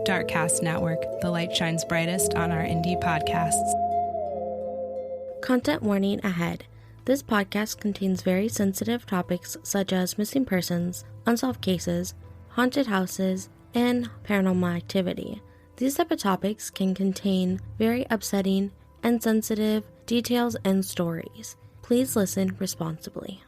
Darkcast Network. The light shines brightest on our indie podcasts. Content warning ahead. This podcast contains very sensitive topics such as missing persons, unsolved cases, haunted houses, and paranormal activity. These type of topics can contain very upsetting and sensitive details and stories. Please listen responsibly.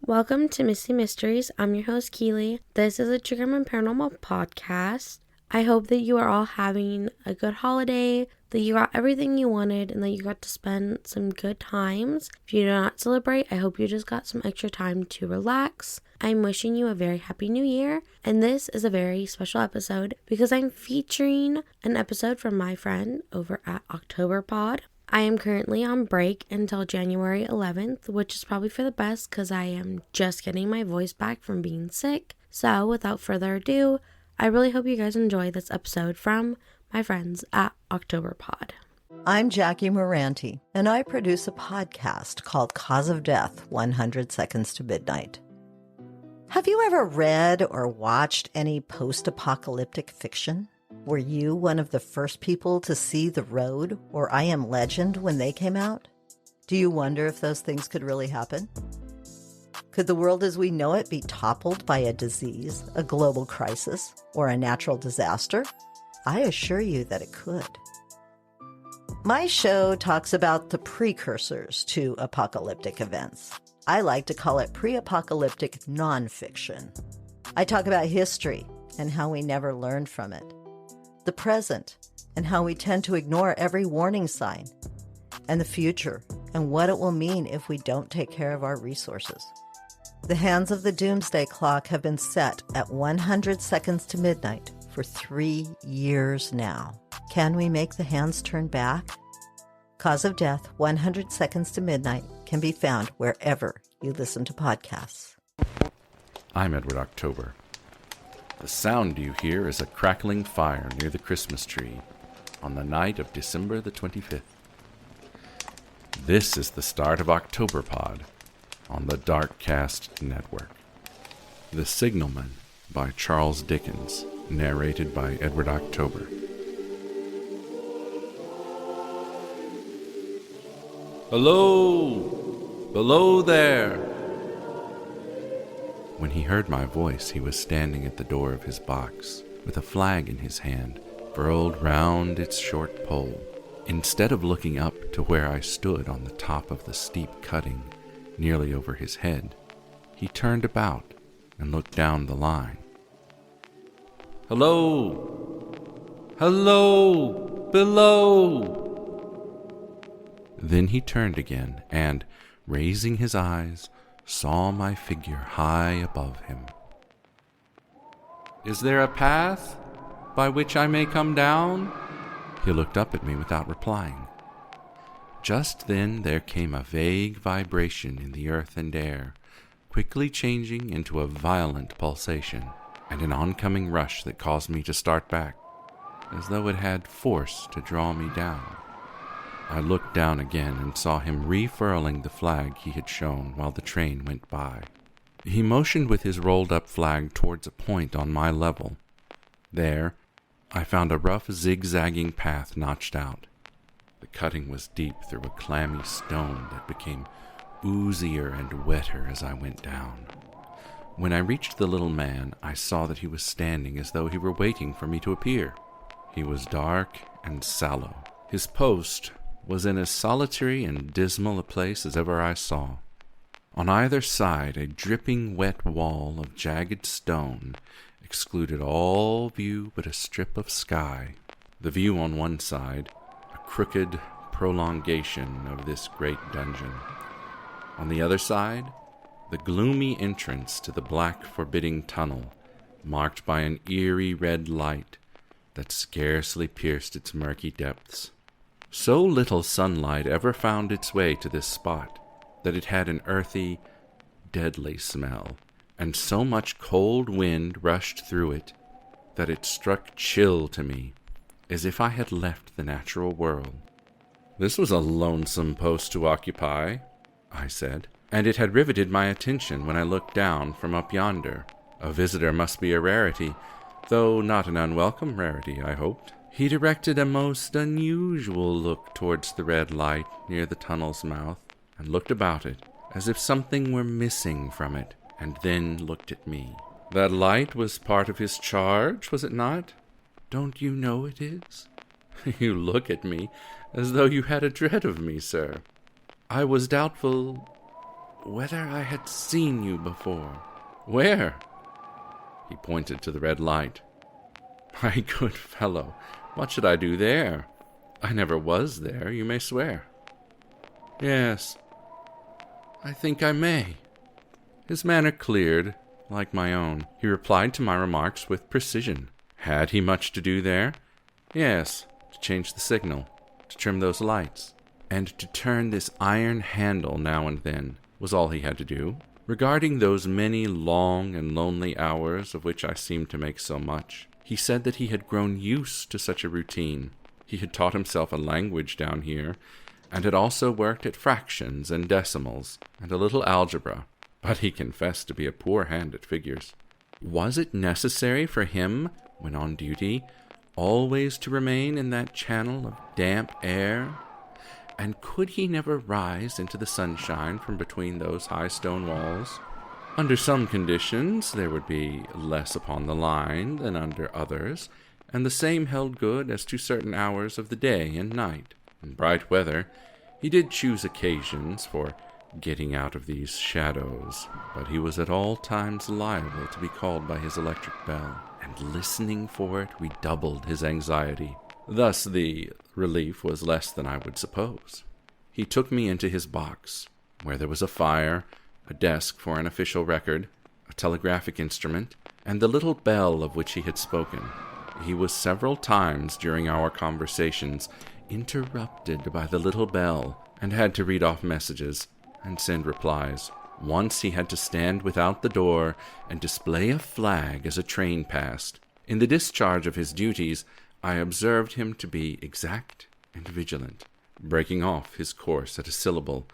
Welcome to Misty Mysteries. I'm your host, Keely. This is a true crime and paranormal podcast. I hope that you are all having a good holiday, that you got everything you wanted, and that you got to spend some good times. If you do not celebrate, I hope you just got some extra time to relax. I'm wishing you a very happy new year, and this is a very special episode because I'm featuring an episode from my friend over at OctoberPod. I am currently on break until January 11th, which is probably for the best because I am just getting my voice back from being sick. So without further ado, I really hope you guys enjoy this episode from my friends at OctoberPod. I'm Jackie Moranti, and I produce a podcast called Cause of Death, 100 Seconds to Midnight. Have you ever read or watched any post-apocalyptic fiction? Were you one of the first people to see The Road or I Am Legend when they came out? Do you wonder if those things could really happen? Could the world as we know it be toppled by a disease, a global crisis, or a natural disaster? I assure you that it could. My show talks about the precursors to apocalyptic events. I like to call it pre-apocalyptic nonfiction. I talk about history and how we never learned from it, the present and how we tend to ignore every warning sign, and the future and what it will mean if we don't take care of our resources. The hands of the doomsday clock have been set at 100 seconds to midnight for 3 years now. Can we make the hands turn back? Cause of Death, 100 Seconds to Midnight can be found wherever you listen to podcasts. I'm Edward October. The sound you hear is a crackling fire near the Christmas tree on the night of December the 25th. This is the start of OctoberPod on the Darkcast Network. The Signalman by Charles Dickens, narrated by Edward October. Hello! Below there! When he heard my voice, he was standing at the door of his box, with a flag in his hand, furled round its short pole. Instead of looking up to where I stood on the top of the steep cutting, nearly over his head, he turned about and looked down the line. Hello! Hello! Below! Then he turned again and, raising his eyes, saw my figure high above him. Is there a path by which I may come down? He looked up at me without replying. Just then there came a vague vibration in the earth and air, quickly changing into a violent pulsation, and an oncoming rush that caused me to start back, as though it had force to draw me down. I looked down again and saw him refurling the flag he had shown while the train went by. He motioned with his rolled-up flag towards a point on my level. There, I found a rough, zigzagging path notched out. The cutting was deep through a clammy stone that became oozier and wetter as I went down. When I reached the little man, I saw that he was standing as though he were waiting for me to appear. He was dark and sallow. His post was in as solitary and dismal a place as ever I saw. On either side, a dripping wet wall of jagged stone excluded all view but a strip of sky. The view on one side, a crooked prolongation of this great dungeon. On the other side, the gloomy entrance to the black, forbidding tunnel, marked by an eerie red light that scarcely pierced its murky depths. So little sunlight ever found its way to this spot that it had an earthy, deadly smell, and so much cold wind rushed through it that it struck chill to me, as if I had left the natural world. This was a lonesome post to occupy, I said, and it had riveted my attention when I looked down from up yonder. A visitor must be a rarity, though not an unwelcome rarity, I hoped. He directed a most unusual look towards the red light near the tunnel's mouth, and looked about it, as if something were missing from it, and then looked at me. That light was part of his charge, was it not? Don't you know it is? You look at me as though you had a dread of me, sir. I was doubtful whether I had seen you before. Where? He pointed to the red light. My good fellow, what should I do there? I never was there, you may swear. Yes, I think I may. His manner cleared, like my own. He replied to my remarks with precision. Had he much to do there? Yes, to change the signal, to trim those lights, and to turn this iron handle now and then, was all he had to do. Regarding those many long and lonely hours of which I seemed to make so much, he said that he had grown used to such a routine. He had taught himself a language down here, and had also worked at fractions and decimals, and a little algebra, but he confessed to be a poor hand at figures. Was it necessary for him, when on duty, always to remain in that channel of damp air? And could he never rise into the sunshine from between those high stone walls? Under some conditions there would be less upon the line than under others, and the same held good as to certain hours of the day and night. In bright weather he did choose occasions for getting out of these shadows, but he was at all times liable to be called by his electric bell, and listening for it redoubled his anxiety. Thus the relief was less than I would suppose. He took me into his box, where there was a fire, a desk for an official record, a telegraphic instrument, and the little bell of which he had spoken. He was several times during our conversations interrupted by the little bell, and had to read off messages and send replies. Once he had to stand without the door and display a flag as a train passed. In the discharge of his duties, I observed him to be exact and vigilant, breaking off his course at a syllable,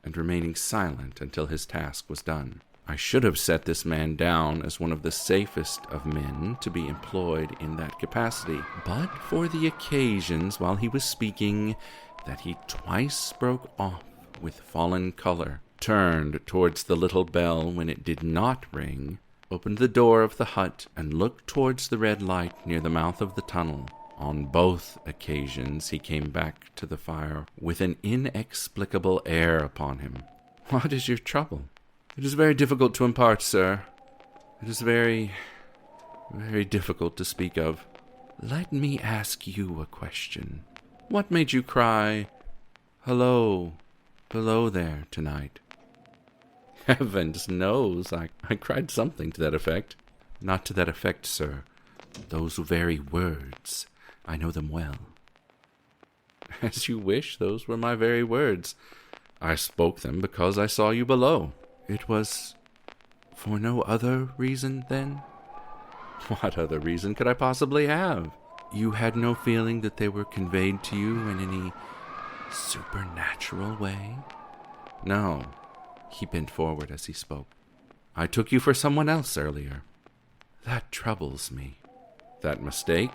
and remaining silent until his task was done. I should have set this man down as one of the safest of men to be employed in that capacity, but for the occasions while he was speaking that he twice broke off with fallen color, turned towards the little bell when it did not ring, opened the door of the hut, and looked towards the red light near the mouth of the tunnel. On both occasions he came back to the fire with an inexplicable air upon him. What is your trouble? It is very difficult to impart, sir. It is very, very difficult to speak of. Let me ask you a question. What made you cry, "Hello, below there," tonight? Heavens knows, I cried something to that effect. Not to that effect, sir. Those very words. I know them well. As you wish, those were my very words. I spoke them because I saw you below. It was for no other reason, then? What other reason could I possibly have? You had no feeling that they were conveyed to you in any supernatural way? No. He bent forward as he spoke. I took you for someone else earlier. That troubles me. That mistake?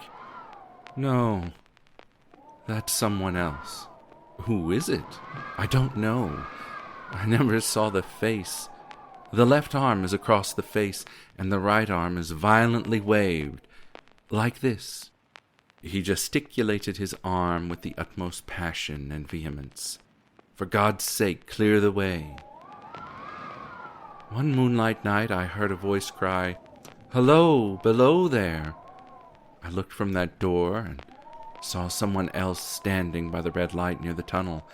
No. That's someone else. Who is it? I don't know. I never saw the face. The left arm is across the face, and the right arm is violently waved, like this. He gesticulated his arm with the utmost passion and vehemence. For God's sake, clear the way. One moonlight night I heard a voice cry, "Hello, below there." I looked from that door and saw someone else standing by the red light near the tunnel,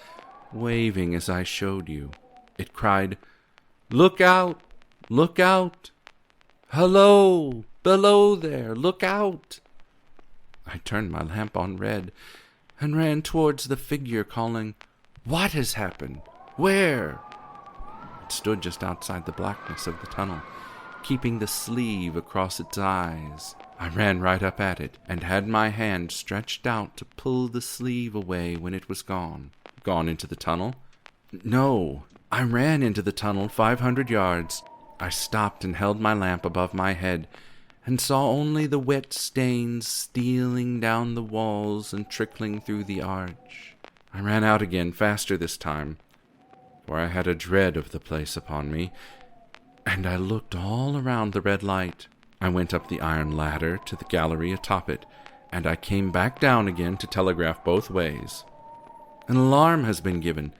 waving as I showed you. It cried, "Look out! Look out! Hello! Below there! Look out!" I turned my lamp on red and ran towards the figure, calling, "What has happened? Where?" It stood just outside the blackness of the tunnel, keeping the sleeve across its eyes. I ran right up at it, and had my hand stretched out to pull the sleeve away when it was gone. Gone into the tunnel? No. I ran into the tunnel 500 yards. I stopped and held my lamp above my head, and saw only the wet stains stealing down the walls and trickling through the arch. I ran out again, faster this time, for I had a dread of the place upon me, and I looked all around the red light. I went up the iron ladder to the gallery atop it, and I came back down again to telegraph both ways. "An alarm has been given.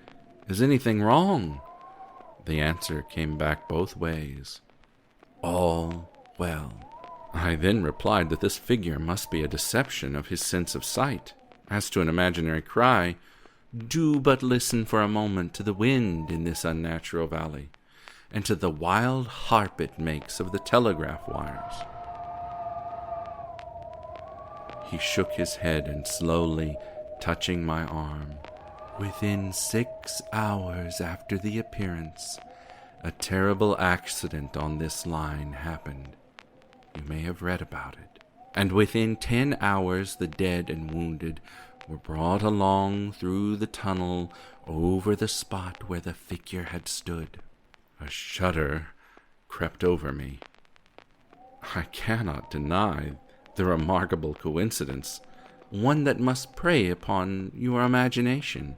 Is anything wrong?" The answer came back both ways. "All well." I then replied that this figure must be a deception of his sense of sight. As to an imaginary cry, "Do but listen for a moment to the wind in this unnatural valley, and to the wild harp it makes of the telegraph wires." He shook his head and slowly, touching my arm, "Within 6 hours after the appearance, a terrible accident on this line happened. You may have read about it. And within 10 hours the dead and wounded were brought along through the tunnel over the spot where the figure had stood." A shudder crept over me. I cannot deny the remarkable coincidence, one that must prey upon your imagination.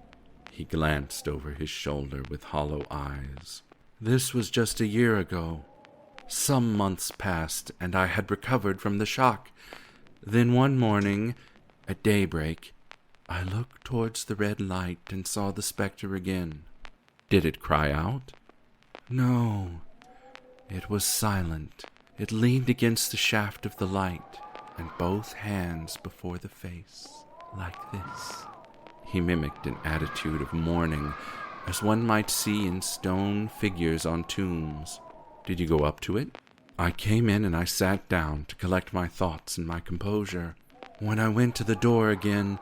He glanced over his shoulder with hollow eyes. "This was just a year ago. Some months passed, and I had recovered from the shock. Then one morning, at daybreak, I looked towards the red light and saw the spectre again." "Did it cry out?" "No, it was silent. It leaned against the shaft of the light, and both hands before the face, like this." He mimicked an attitude of mourning, as one might see in stone figures on tombs. "Did you go up to it?" "I came in and I sat down to collect my thoughts and my composure. When I went to the door again,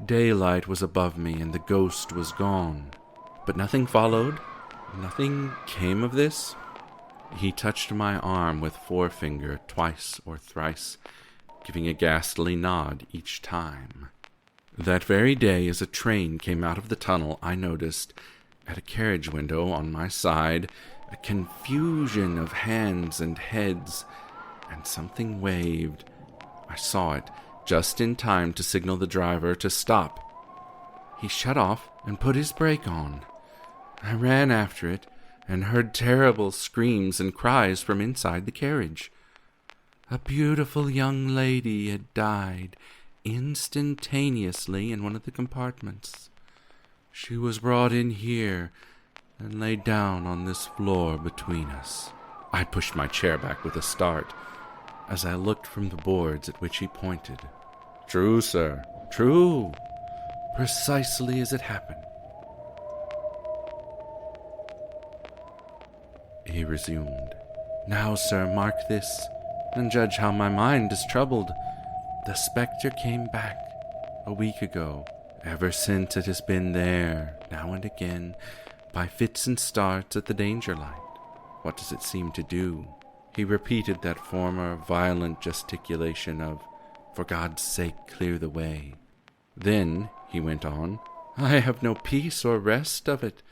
daylight was above me and the ghost was gone." "But nothing followed? Nothing came of this?" He touched my arm with forefinger twice or thrice, giving a ghastly nod each time. "That very day, as a train came out of the tunnel, I noticed, at a carriage window on my side, a confusion of hands and heads, and something waved. I saw it just in time to signal the driver to stop. He shut off and put his brake on. I ran after it and heard terrible screams and cries from inside the carriage. A beautiful young lady had died instantaneously in one of the compartments. She was brought in here and laid down on this floor between us." I pushed my chair back with a start as I looked from the boards at which he pointed. "True, sir, true. Precisely as it happened." He resumed. "Now, sir, mark this, and judge how my mind is troubled. The spectre came back a week ago. Ever since it has been there, now and again, by fits and starts at the danger light. What does it seem to do?" He repeated that former violent gesticulation of, "For God's sake, clear the way." "Then," he went on, "I have no peace or rest of it.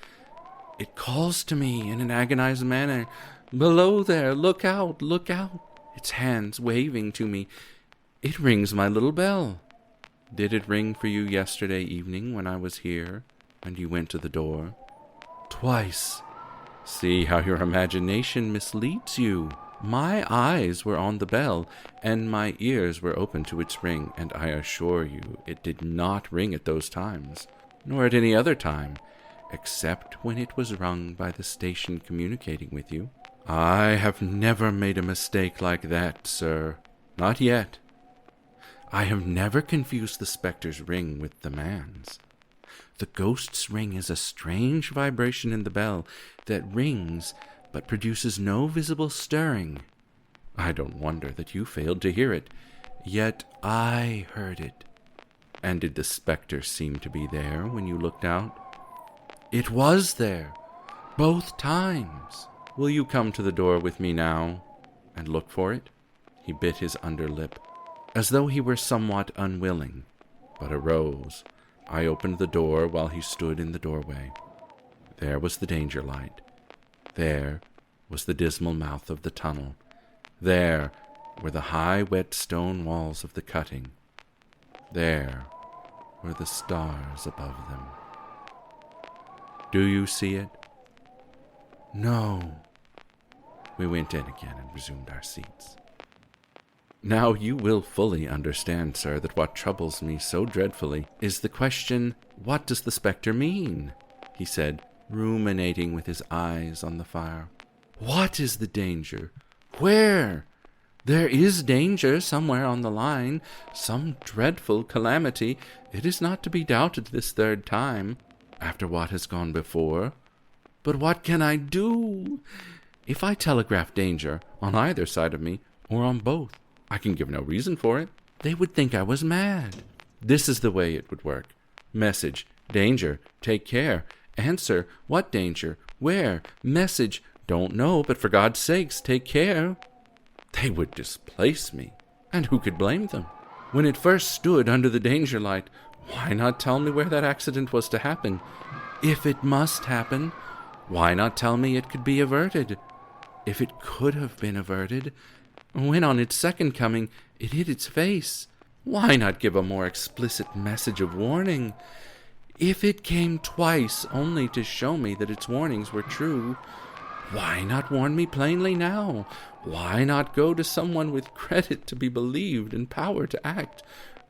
It calls to me in an agonized manner, 'Below there, look out, look out!' Its hands waving to me. It rings my little bell. Did it ring for you yesterday evening when I was here, and you went to the door?" "Twice." "See how your imagination misleads you. My eyes were on the bell, and my ears were open to its ring, and I assure you it did not ring at those times, nor at any other time, except when it was rung by the station communicating with you. I have never made a mistake like that, sir. Not yet. I have never confused the spectre's ring with the man's. The ghost's ring is a strange vibration in the bell that rings but produces no visible stirring. I don't wonder that you failed to hear it, yet I heard it." "And did the spectre seem to be there when you looked out?" "It was there, both times." "Will you come to the door with me now and look for it?" He bit his underlip, as though he were somewhat unwilling, but arose. I opened the door while he stood in the doorway. There was the danger light. There was the dismal mouth of the tunnel. There were the high, wet stone walls of the cutting. There were the stars above them. Do you see it? No. We went in again and resumed our seats. Now you will fully understand, sir, that what troubles me so dreadfully is the question, what does the spectre mean? He said, ruminating with his eyes on the fire. What is the danger? Where? There is danger somewhere on the line, some dreadful calamity. It is not to be doubted this third time, after what has gone before. But what can I do? If I telegraph danger on either side of me, or on both, I can give no reason for it. They would think I was mad. This is the way it would work. Message, danger, take care. Answer, what danger? Where? Message, don't know, but for God's sakes, take care. They would displace me, and who could blame them? When it first stood under the danger light, why not tell me where that accident was to happen? If it must happen, why not tell me it could be averted? If it could have been averted, when on its second coming it hit its face, why not give a more explicit message of warning? If it came twice only to show me that its warnings were true, why not warn me plainly now? Why not go to someone with credit to be believed and power to act,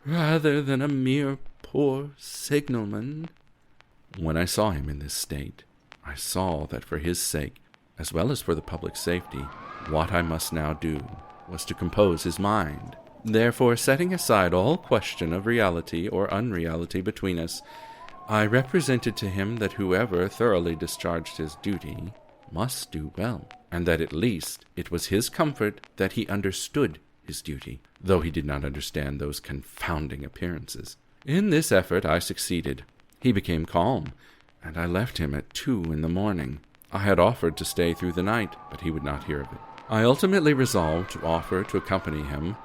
rather than a mere poor signalman? When I saw him in this state, I saw that for his sake, as well as for the public safety, what I must now do was to compose his mind. Therefore, setting aside all question of reality or unreality between us, I represented to him that whoever thoroughly discharged his duty must do well, and that at least it was his comfort that he understood his duty, though he did not understand those confounding appearances. In this effort I succeeded. He became calm, and I left him at 2 a.m. I had offered to stay through the night, but he would not hear of it. I ultimately resolved to offer to accompany him,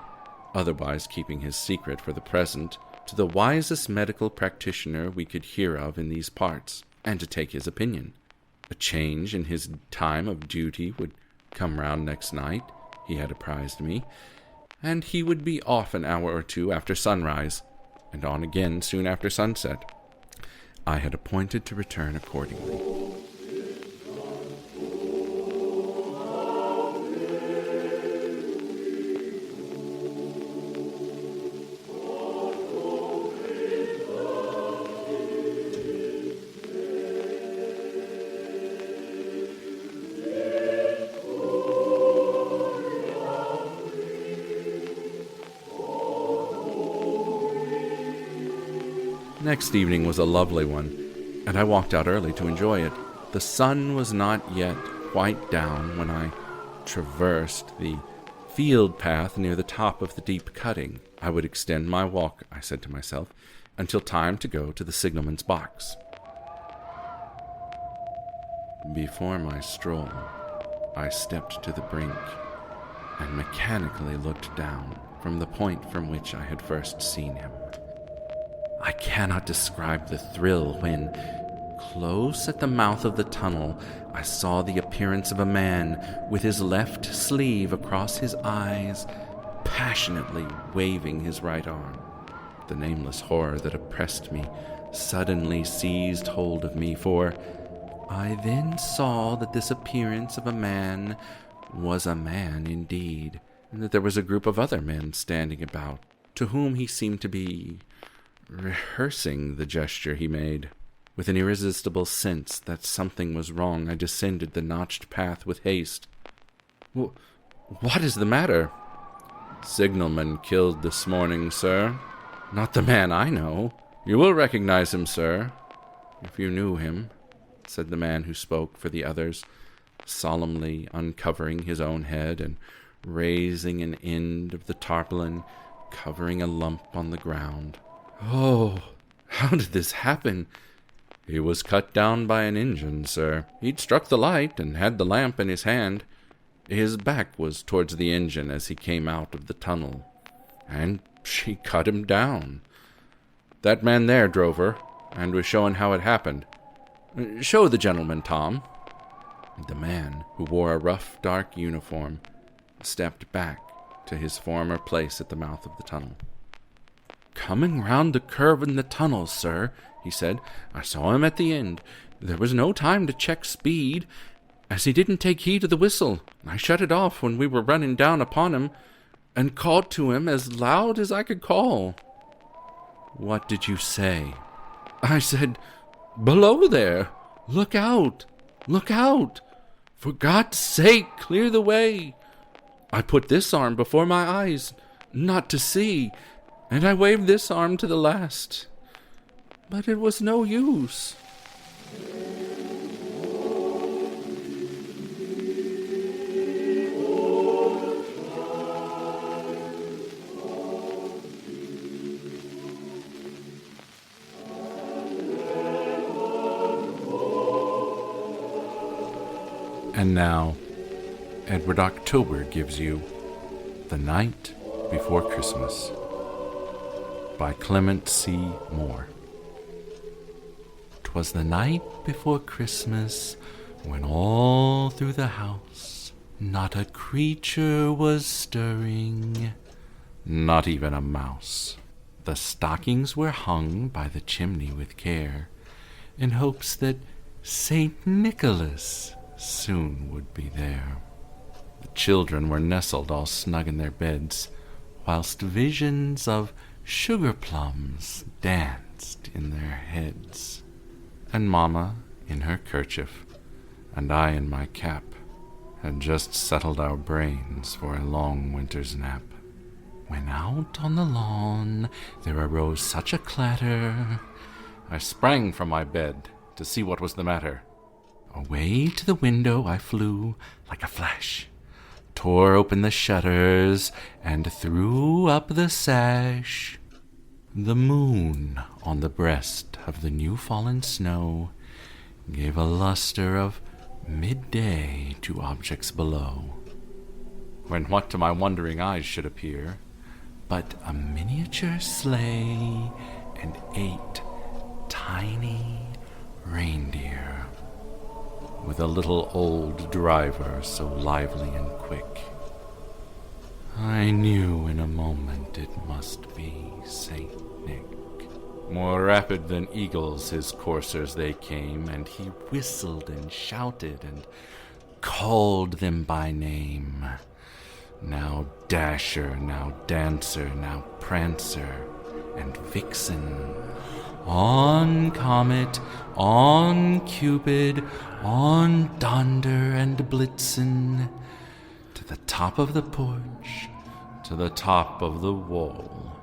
otherwise keeping his secret for the present, to the wisest medical practitioner we could hear of in these parts, and to take his opinion. A change in his time of duty would come round next night, he had apprised me, and he would be off an hour or two after sunrise, and on again soon after sunset. I had appointed to return accordingly. Next evening was a lovely one, and I walked out early to enjoy it. The sun was not yet quite down when I traversed the field path near the top of the deep cutting. I would extend my walk, I said to myself, until time to go to the signalman's box. Before my stroll, I stepped to the brink and mechanically looked down from the point from which I had first seen him. I cannot describe the thrill when, close at the mouth of the tunnel, I saw the appearance of a man with his left sleeve across his eyes, passionately waving his right arm. The nameless horror that oppressed me suddenly seized hold of me, for I then saw that this appearance of a man was a man indeed, and that there was a group of other men standing about, to whom he seemed to be rehearsing the gesture he made. With an irresistible sense that something was wrong, I descended the notched path with haste. What is the matter? Signalman killed this morning, sir. Not the man I know. You will recognize him, sir, if you knew him, said the man who spoke for the others, solemnly uncovering his own head and raising an end of the tarpaulin, covering a lump on the ground. Oh, how did this happen? He was cut down by an engine, sir. He'd struck the light and had the lamp in his hand. His back was towards the engine as he came out of the tunnel, and she cut him down. That man there drove her, and was showing how it happened. Show the gentleman, Tom. The man, who wore a rough, dark uniform, stepped back to his former place at the mouth of the tunnel. "Coming round the curve in the tunnel, sir," he said. "I saw him at the end. There was no time to check speed, as he didn't take heed of the whistle. I shut it off when we were running down upon him, and called to him as loud as I could call." "What did you say?" "I said, 'Below there! Look out! Look out! For God's sake, clear the way!' I put this arm before my eyes, not to see, and I waved this arm to the last. But it was no use." And now, Edward October gives you The Night Before Christmas by Clement C. Moore. 'Twas the night before Christmas, when all through the house not a creature was stirring, not even a mouse. The stockings were hung by the chimney with care, in hopes that St. Nicholas soon would be there. The children were nestled all snug in their beds, whilst visions of sugar plums danced in their heads. And Mamma, in her kerchief, and I in my cap, had just settled our brains for a long winter's nap, when out on the lawn there arose such a clatter, I sprang from my bed to see what was the matter. Away to the window I flew like a flash, tore open the shutters, and threw up the sash. The moon on the breast of the new-fallen snow gave a luster of midday to objects below, when what to my wondering eyes should appear but a miniature sleigh and 8 tiny reindeer, with a little old driver so lively and quick. I knew in a moment it must be Saint Nick. More rapid than eagles his coursers they came, and he whistled and shouted and called them by name. Now Dasher, now Dancer, now Prancer, and Vixen. On Comet, on Cupid, on Donder and Blitzen, to the top of the porch, to the top of the wall.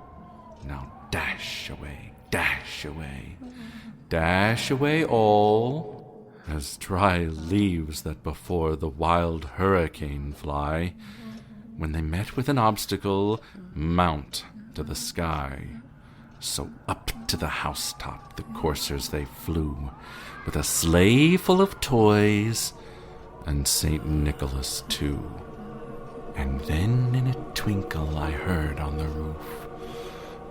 Now dash away, dash away, dash away all, as dry leaves that before the wild hurricane fly, when they met with an obstacle, mount to the sky. So up to the housetop the coursers they flew, with a sleigh full of toys, and St. Nicholas too. And then in a twinkle I heard on the roof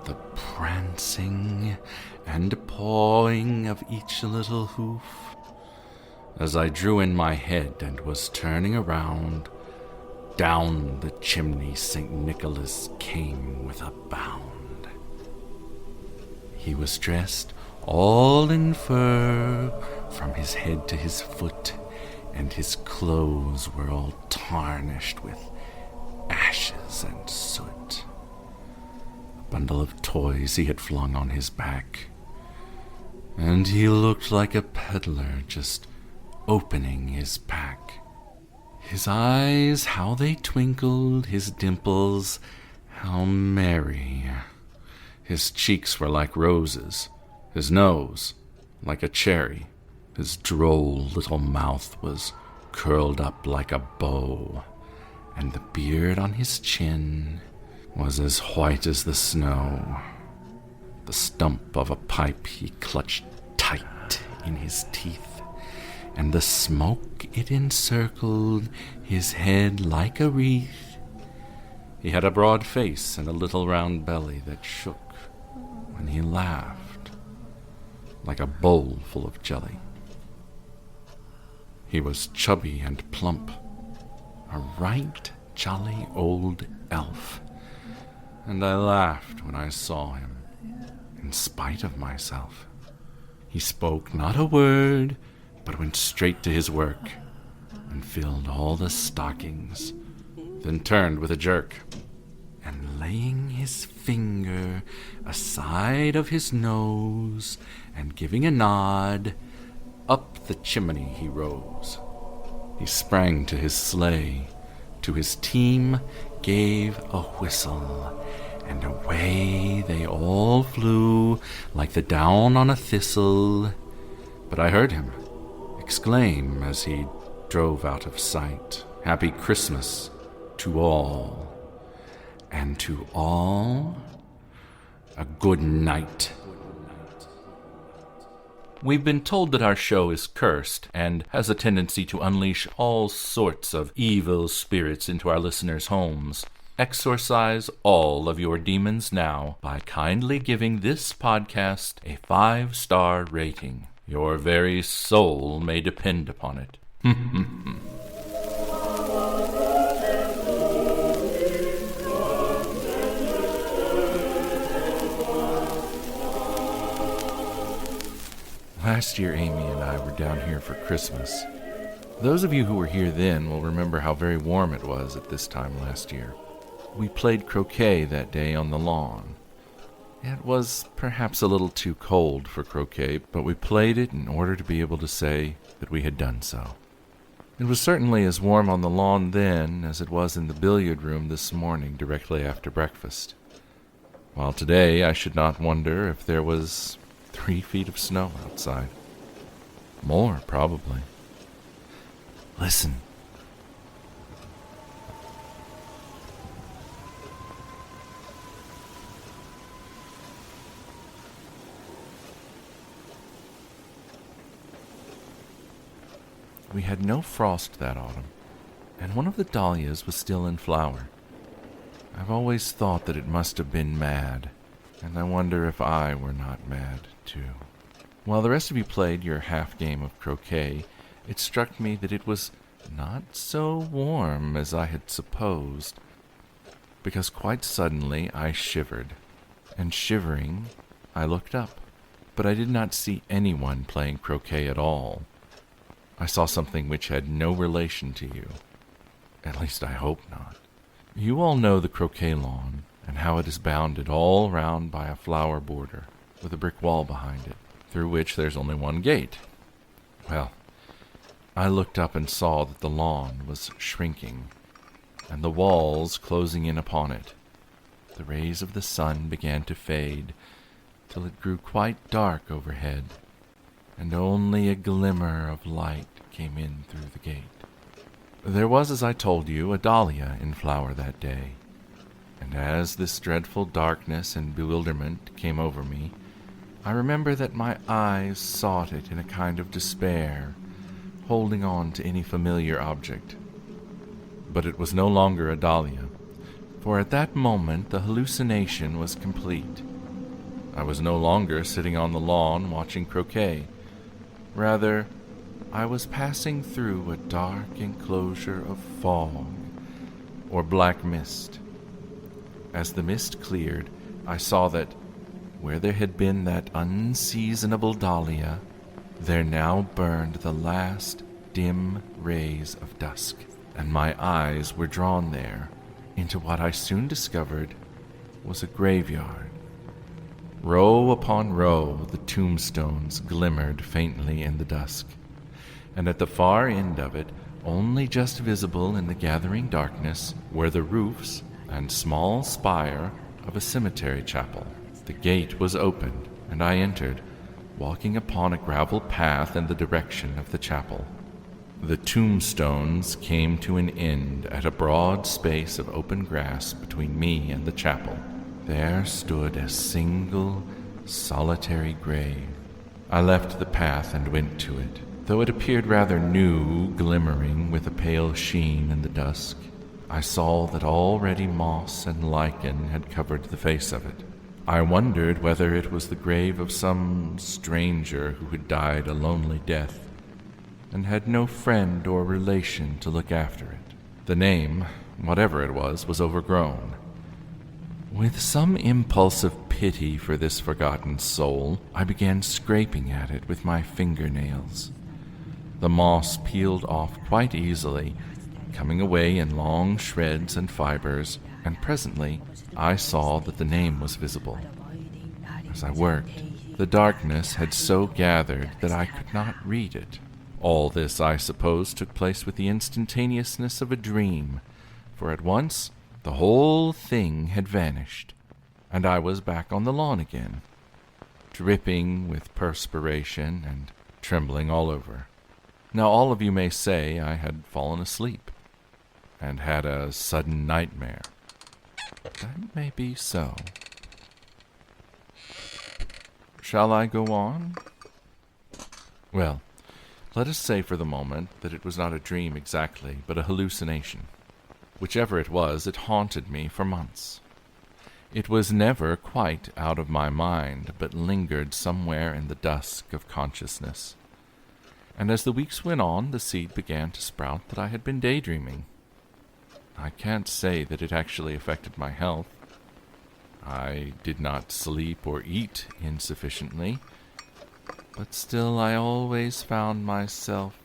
the prancing and pawing of each little hoof. As I drew in my head and was turning around, down the chimney St. Nicholas came with a bound. He was dressed all in fur from his head to his foot, and his clothes were all tarnished with ashes and soot. A bundle of toys he had flung on his back, and he looked like a peddler just opening his pack. His eyes, how they twinkled, his dimples, how merry. His cheeks were like roses, his nose like a cherry. His droll little mouth was curled up like a bow, and the beard on his chin was as white as the snow. The stump of a pipe he clutched tight in his teeth, and the smoke it encircled his head like a wreath. He had a broad face and a little round belly that shook when he laughed, like a bowl full of jelly. He was chubby and plump, a right jolly old elf, and I laughed when I saw him, in spite of myself. He spoke not a word, but went straight to his work, and filled all the stockings, then turned with a jerk, and laying his finger aside of his nose, and giving a nod, up the chimney he rose. He sprang to his sleigh, to his team gave a whistle, and away they all flew like the down on a thistle. But I heard him exclaim as he drove out of sight, "Happy Christmas to all, and to all a good night." We've been told that our show is cursed and has a tendency to unleash all sorts of evil spirits into our listeners' homes. Exorcise all of your demons now by kindly giving this podcast a 5-star rating. Your very soul may depend upon it. Last year, Amy and I were down here for Christmas. Those of you who were here then will remember how very warm it was at this time last year. We played croquet that day on the lawn. It was perhaps a little too cold for croquet, but we played it in order to be able to say that we had done so. It was certainly as warm on the lawn then as it was in the billiard room this morning directly after breakfast. While today I should not wonder if there was 3 feet of snow outside. More, probably. Listen. We had no frost that autumn, and one of the dahlias was still in flower. I've always thought that it must have been mad, and I wonder if I were not mad, too. While the rest of you played your half game of croquet, it struck me that it was not so warm as I had supposed, because quite suddenly I shivered, and shivering, I looked up, but I did not see anyone playing croquet at all. I saw something which had no relation to you. At least I hope not. You all know the croquet lawn, and how it is bounded all round by a flower border, with a brick wall behind it, through which there's only one gate. Well, I looked up and saw that the lawn was shrinking, and the walls closing in upon it. The rays of the sun began to fade, till it grew quite dark overhead, and only a glimmer of light came in through the gate. There was, as I told you, a dahlia in flower that day, and as this dreadful darkness and bewilderment came over me, I remember that my eyes sought it in a kind of despair, holding on to any familiar object. But it was no longer a dahlia, for at that moment the hallucination was complete. I was no longer sitting on the lawn watching croquet. Rather, I was passing through a dark enclosure of fog, or black mist. As the mist cleared, I saw that, where there had been that unseasonable dahlia, there now burned the last dim rays of dusk, and my eyes were drawn there into what I soon discovered was a graveyard. Row upon row, the tombstones glimmered faintly in the dusk, and at the far end of it, only just visible in the gathering darkness, were the roofs and small spire of a cemetery chapel. The gate was opened, and I entered, walking upon a gravel path in the direction of the chapel. The tombstones came to an end at a broad space of open grass between me and the chapel. There stood a single, solitary grave. I left the path and went to it, though it appeared rather new, glimmering with a pale sheen in the dusk. I saw that already moss and lichen had covered the face of it. I wondered whether it was the grave of some stranger who had died a lonely death, and had no friend or relation to look after it. The name whatever it was overgrown. With some impulse of pity for this forgotten soul, I began scraping at it with my fingernails. The moss peeled off quite easily, coming away in long shreds and fibers, and presently I saw that the name was visible. As I worked, the darkness had so gathered that I could not read it. All this, I suppose, took place with the instantaneousness of a dream, for at once the whole thing had vanished, and I was back on the lawn again, dripping with perspiration and trembling all over. Now all of you may say I had fallen asleep and had a sudden nightmare. That may be so. Shall I go on? Well, let us say for the moment that it was not a dream exactly, but a hallucination. Whichever it was, it haunted me for months. It was never quite out of my mind, but lingered somewhere in the dusk of consciousness. And as the weeks went on, the seed began to sprout that I had been daydreaming. I can't say that it actually affected my health. I did not sleep or eat insufficiently, but still I always found myself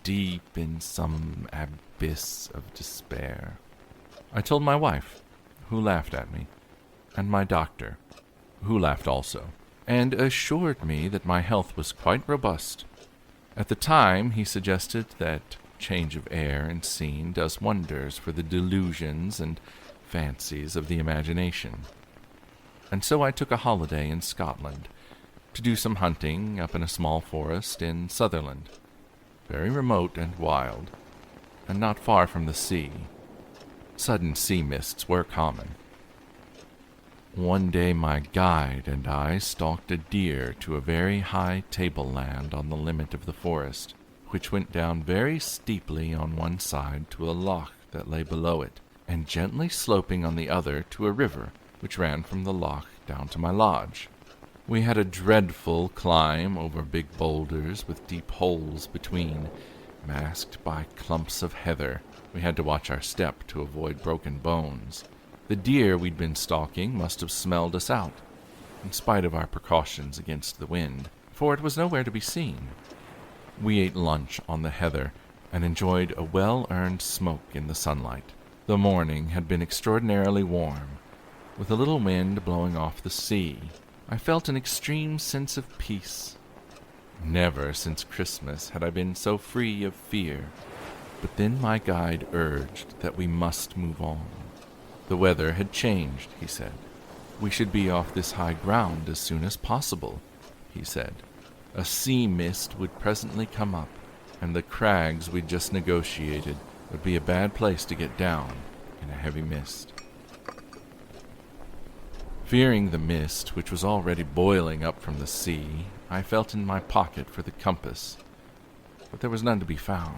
deep in some abyss of despair. I told my wife, who laughed at me, and my doctor, who laughed also, and assured me that my health was quite robust. At the time, he suggested that change of air and scene does wonders for the delusions and fancies of the imagination. And so I took a holiday in Scotland to do some hunting up in a small forest in Sutherland, very remote and wild, and not far from the sea. Sudden sea mists were common. One day my guide and I stalked a deer to a very high tableland on the limit of the forest, which went down very steeply on one side to a loch that lay below it, and gently sloping on the other to a river which ran from the loch down to my lodge. We had a dreadful climb over big boulders with deep holes between, masked by clumps of heather. We had to watch our step to avoid broken bones. The deer we'd been stalking must have smelled us out, in spite of our precautions against the wind, for it was nowhere to be seen. We ate lunch on the heather and enjoyed a well-earned smoke in the sunlight. The morning had been extraordinarily warm, with a little wind blowing off the sea. I felt an extreme sense of peace. Never since Christmas had I been so free of fear. But then my guide urged that we must move on. The weather had changed, he said. We should be off this high ground as soon as possible, he said. A sea mist would presently come up, and the crags we'd just negotiated would be a bad place to get down in a heavy mist. Fearing the mist, which was already boiling up from the sea, I felt in my pocket for the compass, but there was none to be found.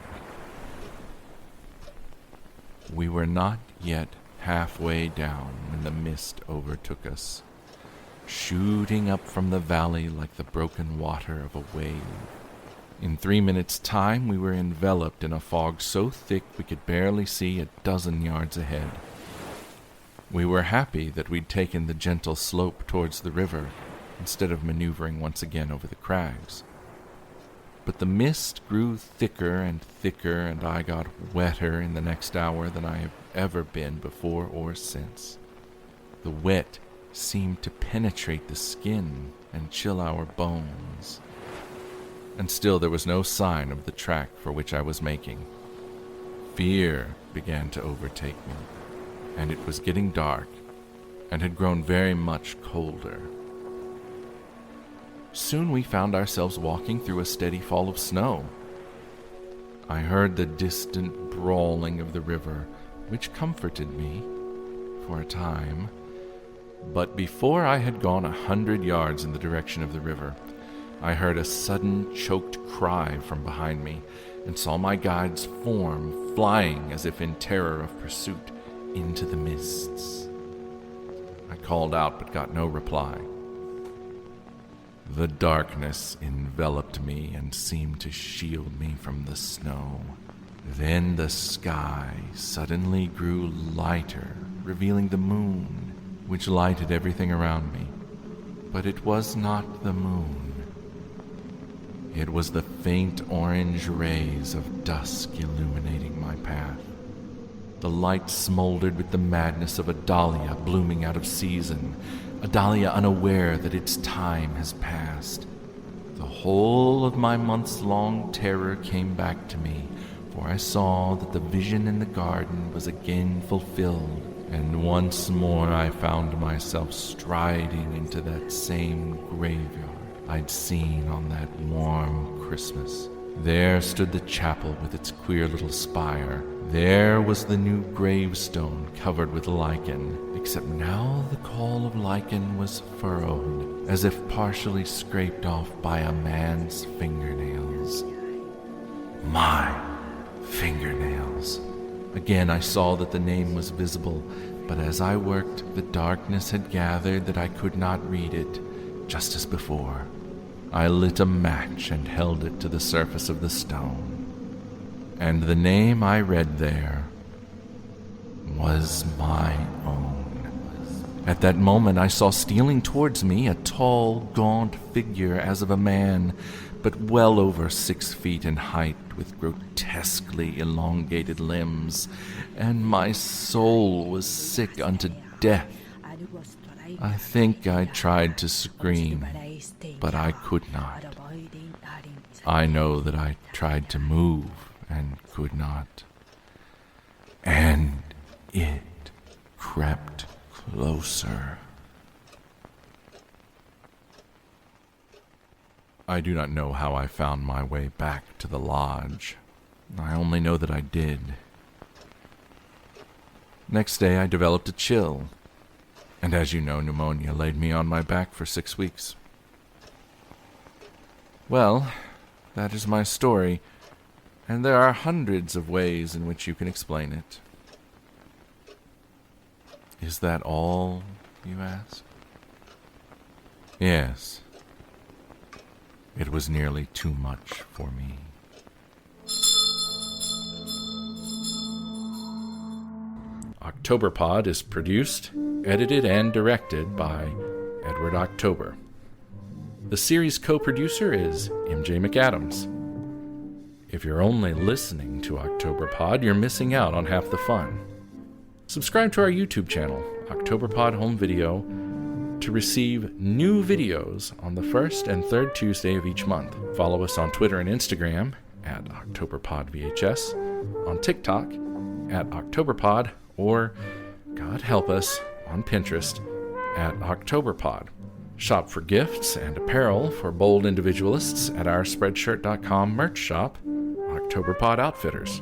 We were not yet halfway down when the mist overtook us, shooting up from the valley like the broken water of a wave. In 3 minutes' time we were enveloped in a fog so thick we could barely see a dozen yards ahead. We were happy that we'd taken the gentle slope towards the river instead of maneuvering once again over the crags. But the mist grew thicker and thicker, and I got wetter in the next hour than I have ever been before or since. The wet seemed to penetrate the skin and chill our bones. And still there was no sign of the track for which I was making. Fear began to overtake me, and it was getting dark and had grown very much colder. Soon we found ourselves walking through a steady fall of snow. I heard the distant brawling of the river, which comforted me for a time. But before I had gone 100 yards in the direction of the river, I heard a sudden choked cry from behind me and saw my guide's form flying as if in terror of pursuit into the mists. I called out but got no reply. The darkness enveloped me and seemed to shield me from the snow. Then the sky suddenly grew lighter, revealing the moon, which lighted everything around me. But it was not the moon. It was the faint orange rays of dusk illuminating my path. The light smoldered with the madness of a dahlia blooming out of season, a dahlia unaware that its time has passed. The whole of my months-long terror came back to me, for I saw that the vision in the garden was again fulfilled, and once more I found myself striding into that same graveyard I'd seen on that warm Christmas. There stood the chapel with its queer little spire. There was the new gravestone covered with lichen, except now the caul of lichen was furrowed, as if partially scraped off by a man's fingernails. My fingernails. Again I saw that the name was visible, but as I worked, the darkness had gathered that I could not read it, just as before. I lit a match and held it to the surface of the stone. And the name I read there was my own. At that moment I saw stealing towards me a tall, gaunt figure as of a man, but well over 6 feet in height, with grotesquely elongated limbs, and my soul was sick unto death. I think I tried to scream, but I could not. I know that I tried to move and could not. And it crept closer. I do not know how I found my way back to the lodge. I only know that I did. Next day I developed a chill, and as you know, pneumonia laid me on my back for 6 weeks. Well, that is my story, and there are hundreds of ways in which you can explain it. Is that all, you ask? Yes. It was nearly too much for me. OctoberPod is produced, edited, and directed by Edward October. The series co-producer is MJ McAdams. If you're only listening to OctoberPod, you're missing out on half the fun. Subscribe to our YouTube channel, OctoberPod Home Video, to receive new videos on the first and third Tuesday of each month. Follow us on Twitter and Instagram at OctoberPodVHS, on TikTok at OctoberPod, or, God help us, on Pinterest at OctoberPod. Shop for gifts and apparel for bold individualists at our Spreadshirt.com merch shop, OctoberPod Outfitters.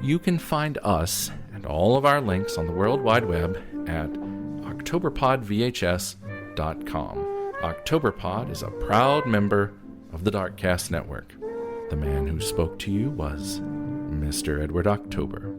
You can find us and all of our links on the World Wide Web at OctoberPodVHS.com. OctoberPod is a proud member of the Darkcast Network. The man who spoke to you was Mr. Edward October.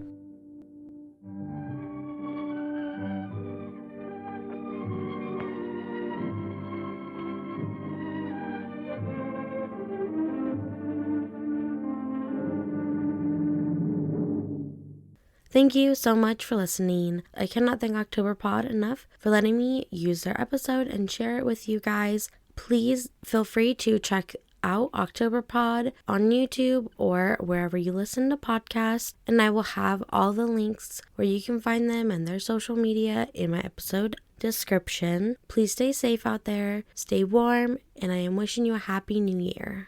Thank you so much for listening. I cannot thank OctoberPod enough for letting me use their episode and share it with you guys. Please feel free to check out OctoberPod on YouTube or wherever you listen to podcasts, and I will have all the links where you can find them and their social media in my episode description. Please stay safe out there, stay warm, and I am wishing you a happy new year.